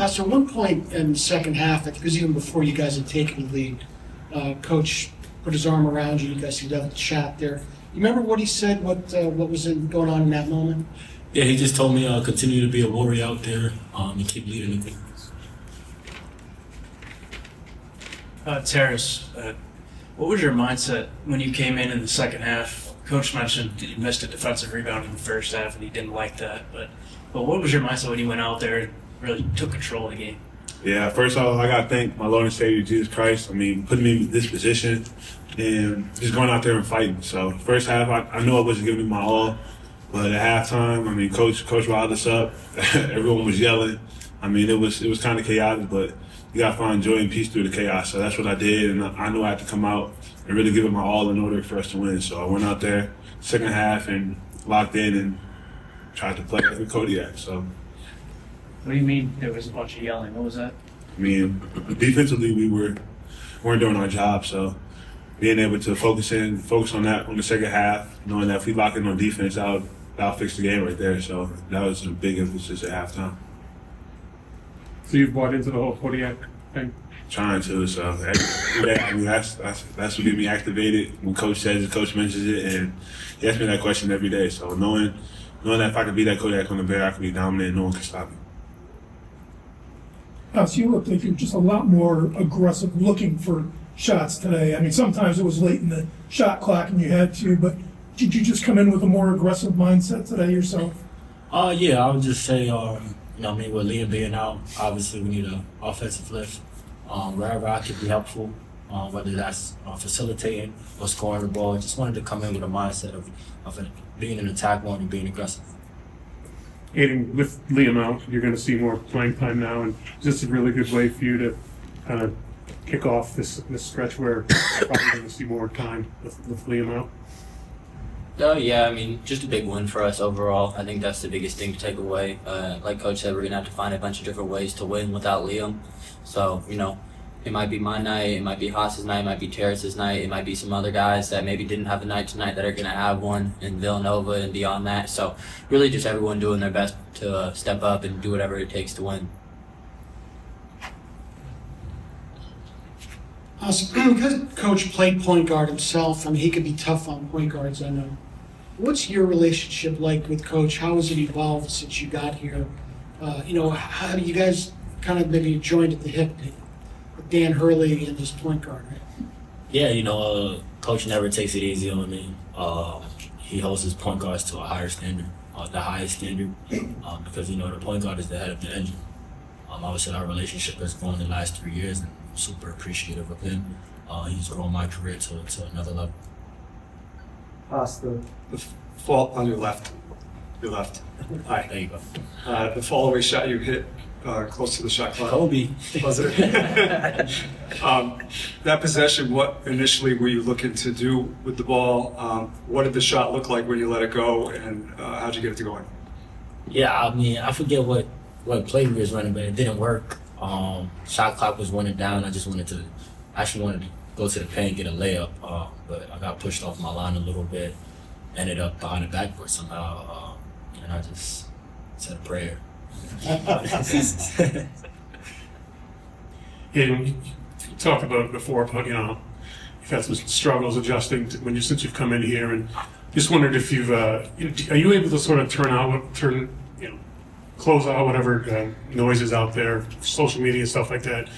So at one point in the second half, I think it was even before you guys had taken the lead, Coach put his arm around you. You guys seemed to have a chat there. You remember what he said? What was going on in that moment? Yeah, he just told me continue to be a warrior out there and keep leading the defense. Tarris, what was your mindset when you came in the second half? Coach mentioned that you missed a defensive rebound in the first half, and he didn't like that. But what was your mindset when you went out there and really took control of the game? Yeah, first of all, I got to thank my Lord and Savior, Jesus Christ. I mean, putting me in this position and just going out there and fighting. So first half, I knew I wasn't giving it my all. But at halftime, I mean, Coach riled us up. Everyone was yelling. I mean, it was kind of chaotic, but you got to find joy and peace through the chaos. So that's what I did, and I knew I had to come out and really give it my all in order for us to win. So I went out there second half and locked in and tried to play with Kodiak. So. What do you mean there was a bunch of yelling? What was that? I mean, defensively, we weren't doing our job, so being able to focus on that on the second half, knowing that if we lock in on defense, that'll fix the game right there. So that was a big emphasis at halftime. So you've bought into the whole Kodiak thing? Trying to, so every day, I mean, that's what gets me activated when Coach says it, Coach mentions it, and he asks me that question every day. So knowing that if I could be that Kodiak on the Bear, I could be dominant, no one can stop me. So you looked like you were just a lot more aggressive looking for shots today. I mean, sometimes it was late in the shot clock and you had to, but did you just come in with a more aggressive mindset today yourself? Yeah, I would just say, with Liam being out, obviously we need an offensive lift. Wherever I could be helpful, whether that's facilitating or scoring the ball, I just wanted to come in with a mindset of being an attack one and being aggressive. Aidan, with Liam out, you're going to see more playing time now, and just a really good way for you to kind of kick off this stretch where you're probably going to see more time with Liam out. Yeah, I mean, just a big win for us overall. I think that's the biggest thing to take away. Like Coach said, we're going to have to find a bunch of different ways to win without Liam. So, it might be my night, it might be Haas's night, it might be Tarris's night, it might be some other guys that maybe didn't have a night tonight that are going to have one in Villanova and beyond that. So really just everyone doing their best to step up and do whatever it takes to win. Because Coach played point guard himself, I mean, he could be tough on point guards, I know. What's your relationship like with Coach? How has it evolved since you got here? How do you guys kind of maybe joined at the hip? Dan Hurley and his point guard, right? Yeah, Coach never takes it easy on me. He holds his point guards to a higher standard, the highest standard, because, the point guard is the head of the engine. Obviously, our relationship has grown the last 3 years, and I'm super appreciative of him. He's grown my career to another level. The fall on your left. Hi. There you go. The fall away shot you hit close to the shot clock. Kobe. Was it? That possession, what initially were you looking to do with the ball? What did the shot look like when you let it go, and how'd you get it to going? Yeah, I mean, I forget what play we was running, but it didn't work. Shot clock was running down. I wanted to go to the paint and get a layup, but I got pushed off my line a little bit, ended up behind the backboard somehow, and I just said a prayer. You talked about it before, but you've had some struggles adjusting since you've come in here, and just wondered if you've are you able to sort of close out whatever noise is out there, social media and stuff like that.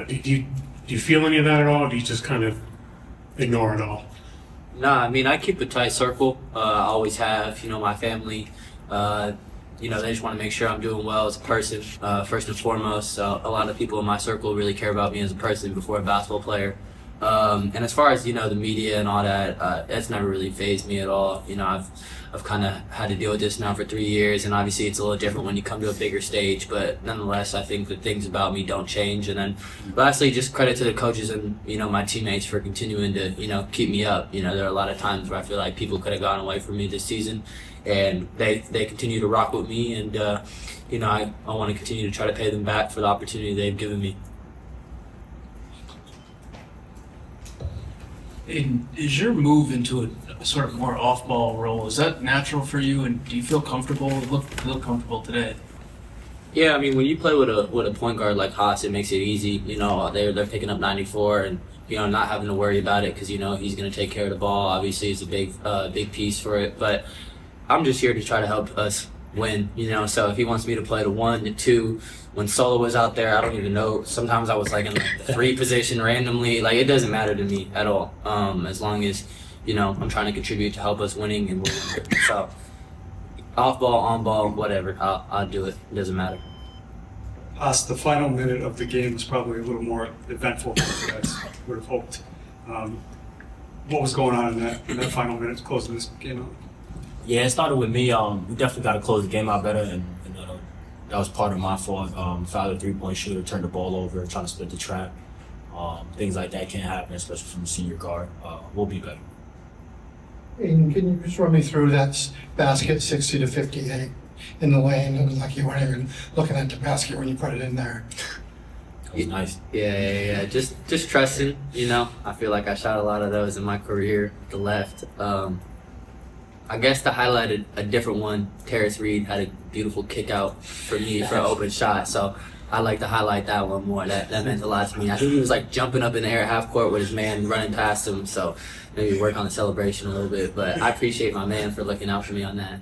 Do you feel any of that at all, or do you just kind of ignore it all? Nah, I mean, I keep a tight circle. I always have. My family, they just want to make sure I'm doing well as a person, first and foremost. So a lot of people in my circle really care about me as a person before a basketball player. And as far as, the media and all that, that's never really fazed me at all. I've kind of had to deal with this now for 3 years, and obviously it's a little different when you come to a bigger stage, but nonetheless, I think that things about me don't change. And then lastly, just credit to the coaches and, my teammates for continuing to, keep me up. There are a lot of times where I feel like people could have gone away from me this season, and they continue to rock with me, and, I want to continue to try to pay them back for the opportunity they've given me. And is your move into a sort of more off-ball role, is that natural for you, and do you feel comfortable? Look comfortable today. Yeah, I mean, when you play with a point guard like Haas, it makes it easy. You know, they're picking up 94 and, you know, not having to worry about it because, you know, he's going to take care of the ball. Obviously, it's a big piece for it. But I'm just here to try to help us win, you know. So if he wants me to play the 1, the 2, when Solo was out there, I don't even know. Sometimes I was like in like the 3 position randomly. Like, it doesn't matter to me at all. As long as, you know, I'm trying to contribute to help us winning and winning. So off ball, on ball, whatever, I'll do it. It doesn't matter. Us, the final minute of the game was probably a little more eventful than you guys would have hoped. What was going on in that final minute closing this game out? Yeah, it started with me. We definitely got to close the game out better, and that was part of my fault. Fouled a 3-point shooter, turned the ball over, trying to split the trap. Things like that can't happen, especially from a senior guard. We'll be better. And can you just run me through that basket 60-58 in the lane? It was like you weren't even looking at the basket when you put it in there. It was nice. Yeah. Just trusting, you know. I feel like I shot a lot of those in my career, the left. I guess to highlight a different one, Tarris Reed had a beautiful kick out for me for an open shot. So I like to highlight that one more. That meant a lot to me. I think he was like jumping up in the air at half court with his man running past him. So maybe work on the celebration a little bit. But I appreciate my man for looking out for me on that.